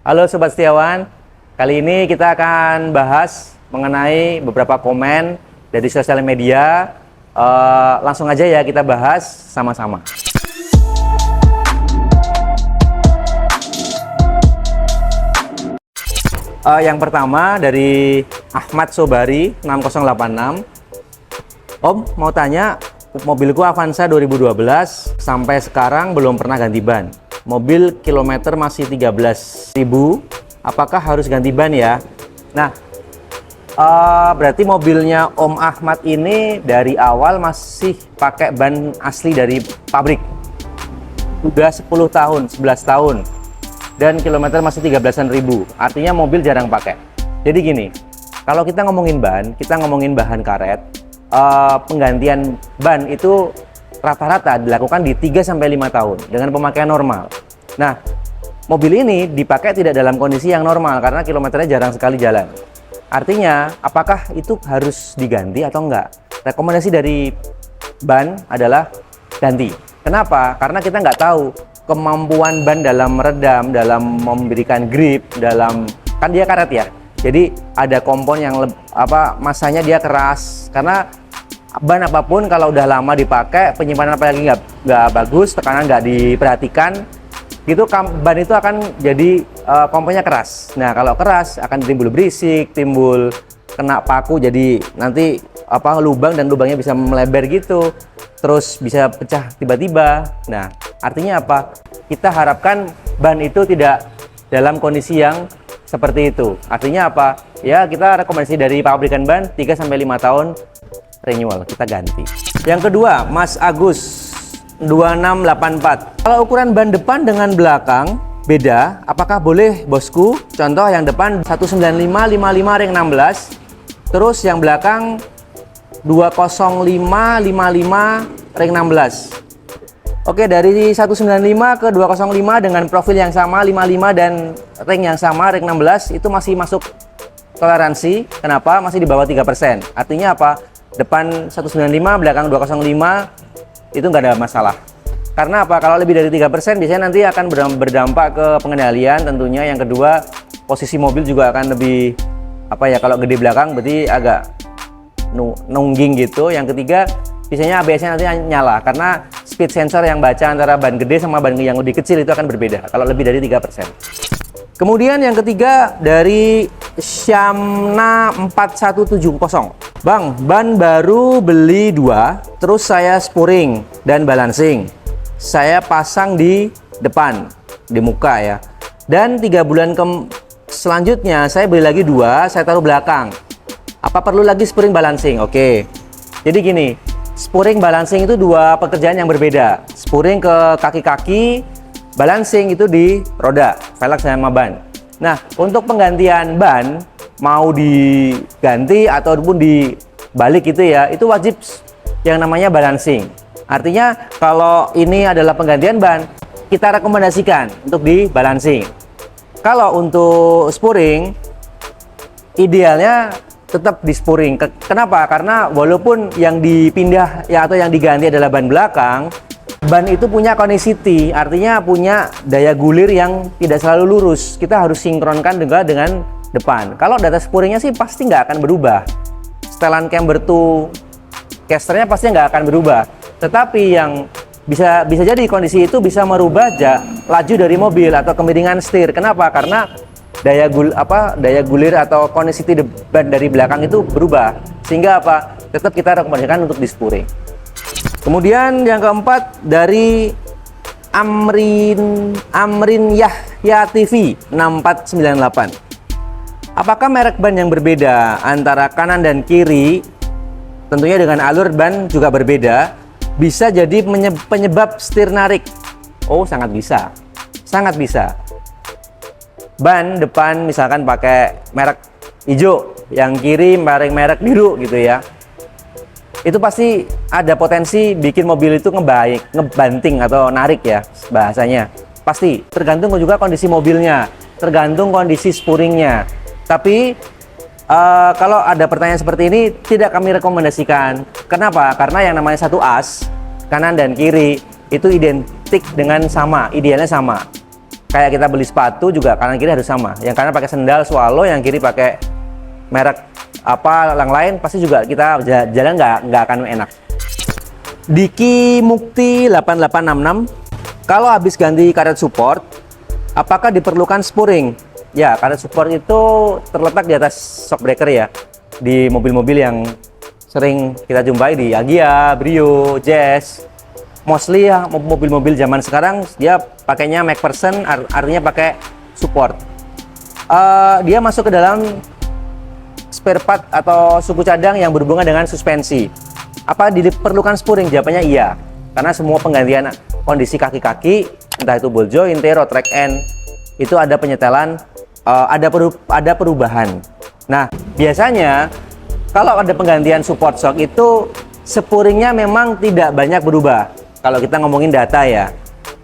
Halo Sobat Setiawan, kali ini kita akan bahas mengenai beberapa komen dari sosial media. Langsung aja ya kita bahas sama-sama. Yang pertama dari Ahmad Sobari 6086. Om, mau tanya, mobilku Avanza 2012 sampai sekarang belum pernah ganti ban. Mobil kilometer masih 13.000, apakah harus ganti ban ya? Nah, berarti mobilnya Om Ahmad ini dari awal masih pakai ban asli dari pabrik. Udah 10 tahun, 11 tahun. Dan kilometer masih 13.000, artinya mobil jarang pakai. Jadi gini, kalau kita ngomongin ban, kita ngomongin bahan karet, penggantian ban itu rata-rata dilakukan di 3-5 tahun dengan pemakaian normal. Nah, mobil ini dipakai tidak dalam kondisi yang normal karena kilometernya jarang sekali jalan. Artinya, apakah itu harus diganti atau enggak? Rekomendasi dari ban adalah ganti. Kenapa? Karena kita nggak tahu kemampuan ban dalam meredam, dalam memberikan grip, kan dia karet ya. Jadi ada kompon yang masanya dia keras karena ban apapun kalau udah lama dipakai, penyimpanan apalagi nggak bagus, tekanan nggak diperhatikan, gitu ban itu akan jadi komponnya keras. Nah, kalau keras akan timbul berisik, timbul kena paku, jadi nanti lubang dan lubangnya bisa melebar gitu, terus bisa pecah tiba-tiba. Nah, artinya apa? Kita harapkan ban itu tidak dalam kondisi yang seperti itu. Artinya apa? Ya, kita rekomendasi dari pabrikan ban 3-5 tahun renewal, kita ganti. Yang kedua, Mas Agus 2684. Kalau ukuran ban depan dengan belakang beda, apakah boleh bosku? Contoh yang depan 195/55 ring 16, terus yang belakang 205/55 ring 16. Oke, dari 195 ke 205 dengan profil yang sama, 55 dan ring yang sama, ring 16, itu masih masuk toleransi. Kenapa? Masih di bawah 3%. Artinya apa? Depan 195, belakang 205, itu nggak ada masalah. Karena apa? Kalau lebih dari 3% biasanya nanti akan berdampak ke pengendalian tentunya. Yang kedua, posisi mobil juga akan lebih kalau gede belakang berarti agak nungging gitu. Yang ketiga, biasanya ABS-nya nanti nyala karena speed sensor yang baca antara ban gede sama ban yang lebih kecil itu akan berbeda kalau lebih dari 3%. Kemudian yang ketiga dari Syamna 4170. Bang, ban baru beli 2, terus saya spuring dan balancing. Saya pasang di depan, di muka ya. Dan 3 bulan selanjutnya saya beli lagi 2, saya taruh belakang. Apa perlu lagi spuring balancing? Oke. Jadi gini, spuring balancing itu 2 pekerjaan yang berbeda. Spuring ke kaki-kaki, balancing itu di roda, velg sama ban. Nah, untuk penggantian ban mau diganti ataupun dibalik gitu ya, itu wajib yang namanya balancing. Artinya kalau ini adalah penggantian ban, kita rekomendasikan untuk di balancing. Kalau untuk spuring, idealnya tetap di spuring. Kenapa? Karena walaupun yang dipindah ya atau yang diganti adalah ban belakang, ban itu punya konicity, artinya punya daya gulir yang tidak selalu lurus. Kita harus sinkronkan juga dengan depan. Kalau data spuringnya sih pasti nggak akan berubah. Setelan camber to casternya pasti nggak akan berubah. Tetapi yang bisa jadi kondisi itu bisa merubah laju dari mobil atau kemiringan setir. Kenapa? Karena daya gulir atau konicity ban dari belakang itu berubah. Sehingga tetap kita rekomendasikan untuk di spuring. Kemudian yang keempat dari Amrin Yahya TV 6498. Apakah merek ban yang berbeda antara kanan dan kiri, tentunya dengan alur ban juga berbeda, bisa jadi penyebab setir narik? Oh, sangat bisa. Sangat bisa. Ban depan misalkan pakai merek hijau, yang kiri merek biru gitu ya. Itu pasti ada potensi bikin mobil itu ngebanting atau narik ya bahasanya. Pasti, tergantung juga kondisi mobilnya, tergantung kondisi spuringnya. Tapi kalau ada pertanyaan seperti ini tidak kami rekomendasikan. Kenapa? Karena yang namanya satu as, kanan dan kiri, itu identik dengan sama, idealnya sama. Kayak kita beli sepatu juga kanan kiri harus sama. Yang kanan pakai sendal Swallow, yang kiri pakai merek apa yang lain, pasti juga kita jalan nggak akan enak. Diki Mukti 8866, kalau habis ganti karet support, apakah diperlukan spuring? Ya, karet support itu terletak di atas shock breaker ya, di mobil-mobil yang sering kita jumpai di Agya, Brio, Jazz. Mostly ya mobil-mobil zaman sekarang dia pakainya MacPherson, artinya pakai support. Dia masuk ke dalam spare part atau suku cadang yang berhubungan dengan suspensi. Apa diperlukan spuring? Jawabannya iya, karena semua penggantian kondisi kaki-kaki, entah itu ball joint, road track end, itu ada penyetelan, ada perubahan. Nah, biasanya kalau ada penggantian support shock itu spuringnya memang tidak banyak berubah. Kalau kita ngomongin data ya.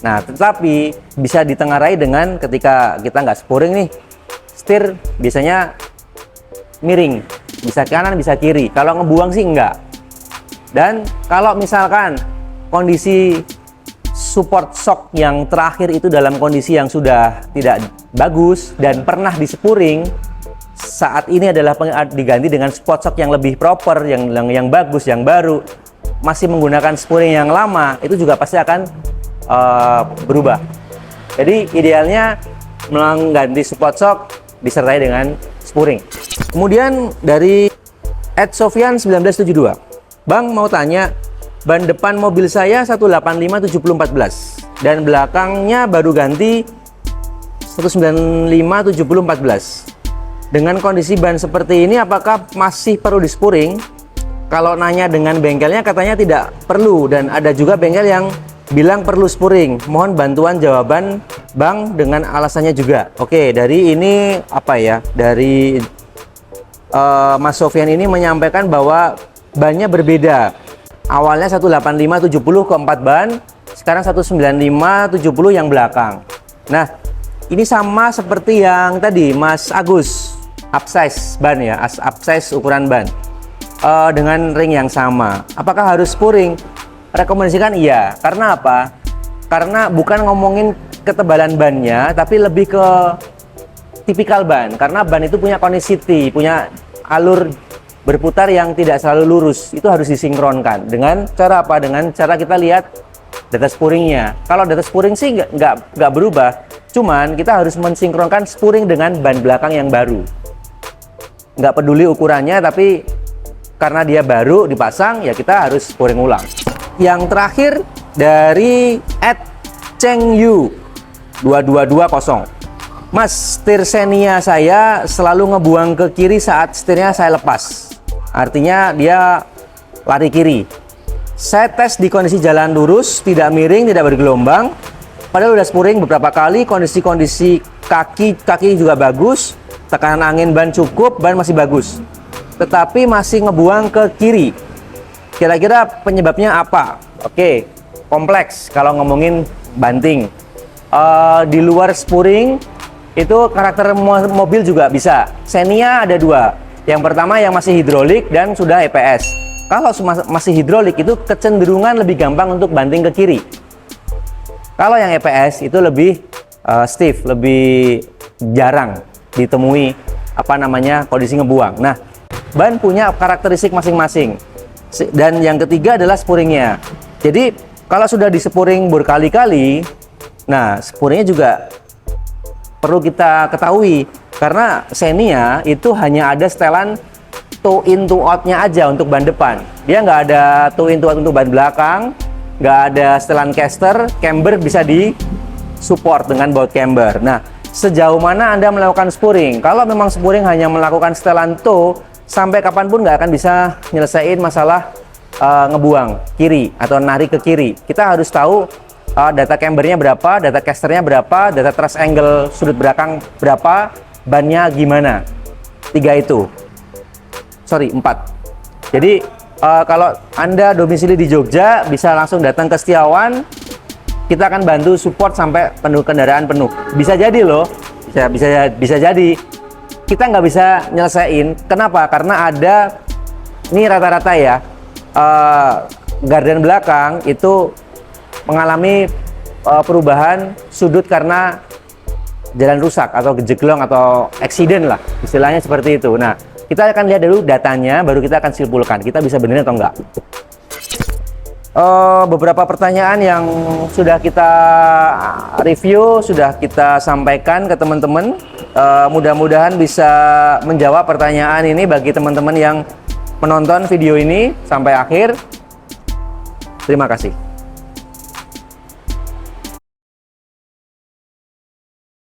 Nah, tetapi bisa ditengarai dengan ketika kita nggak spuring nih, setir biasanya miring, bisa kanan bisa kiri. Kalau ngebuang sih enggak. Dan kalau misalkan kondisi support shock yang terakhir itu dalam kondisi yang sudah tidak bagus dan pernah dispuring, saat ini adalah diganti dengan support shock yang lebih proper, yang bagus, yang baru, masih menggunakan spuring yang lama, itu juga pasti akan berubah. Jadi idealnya mengganti support shock disertai dengan spuring. Kemudian dari @Sofyan 1972, Bang mau tanya, ban depan mobil saya 185/7014 dan belakangnya baru ganti 195/7014. Dengan kondisi ban seperti ini apakah masih perlu dispuring? Kalau nanya dengan bengkelnya katanya tidak perlu, dan ada juga bengkel yang bilang perlu spuring. Mohon bantuan jawaban Bang dengan alasannya juga. Oke, dari ini apa ya? Dari Mas Sofyan ini menyampaikan bahwa bannya berbeda. Awalnya 185/70 ke 4 ban, sekarang 195/70 yang belakang. Nah, ini sama seperti yang tadi Mas Agus, upsize ban ya, upsize ukuran ban. Dengan ring yang sama. Apakah harus spuring? Rekomendasikan iya. Karena apa? Karena bukan ngomongin ketebalan bannya, tapi lebih ke tipikal ban. Karena ban itu punya connectivity, punya alur berputar yang tidak selalu lurus. Itu harus disinkronkan. Dengan cara apa? Dengan cara kita lihat data spuringnya. Kalau data spuring sih nggak berubah. Cuman kita harus mensinkronkan spuring dengan ban belakang yang baru. Nggak peduli ukurannya, tapi karena dia baru dipasang, ya kita harus spuring ulang. Yang terakhir dari @Chengyu 2220. Mas, setir Xenia saya selalu ngebuang ke kiri saat setirnya saya lepas. Artinya dia lari kiri. Saya tes di kondisi jalan lurus, tidak miring, tidak bergelombang. Padahal udah spuring beberapa kali, kondisi kaki juga bagus, tekanan angin ban cukup, ban masih bagus. Tetapi masih ngebuang ke kiri. Kira-kira penyebabnya apa? Oke, kompleks kalau ngomongin banting. Di luar spuring itu karakter mobil juga bisa. Xenia ada dua. Yang pertama yang masih hidrolik dan sudah EPS. Kalau masih hidrolik itu kecenderungan lebih gampang untuk banting ke kiri. Kalau yang EPS itu lebih stiff, lebih jarang ditemui kondisi ngebuang. Nah, ban punya karakteristik masing-masing. Dan yang ketiga adalah spuringnya. Jadi kalau sudah dispuring berkali-kali, nah spuringnya juga perlu kita ketahui, karena Xenia itu hanya ada setelan toe in toe out-nya aja untuk ban depan. Dia nggak ada toe in toe out untuk ban belakang, nggak ada setelan caster, camber bisa di support dengan baut camber. Nah, sejauh mana Anda melakukan spuring? Kalau memang spuring hanya melakukan setelan toe, sampai kapanpun nggak akan bisa nyelesain masalah ngebuang kiri atau narik ke kiri. Kita harus tahu data cambernya berapa, data casternya berapa, data thrust angle sudut belakang berapa, bannya gimana. 4. Jadi kalau Anda domisili di Jogja, bisa langsung datang ke Setiawan. Kita akan bantu support sampai kendaraan penuh. Bisa jadi loh, bisa jadi. Kita nggak bisa nyelesain. Kenapa? Karena ada, ini rata-rata ya, garden belakang itu mengalami perubahan sudut karena jalan rusak atau gejeglong atau accident lah, istilahnya seperti itu. Nah, kita akan lihat dulu datanya, baru kita akan simpulkan kita bisa benerin atau enggak. Beberapa pertanyaan yang sudah kita review, sudah kita sampaikan ke teman-teman. Mudah-mudahan bisa menjawab pertanyaan ini bagi teman-teman yang menonton video ini sampai akhir. Terima kasih.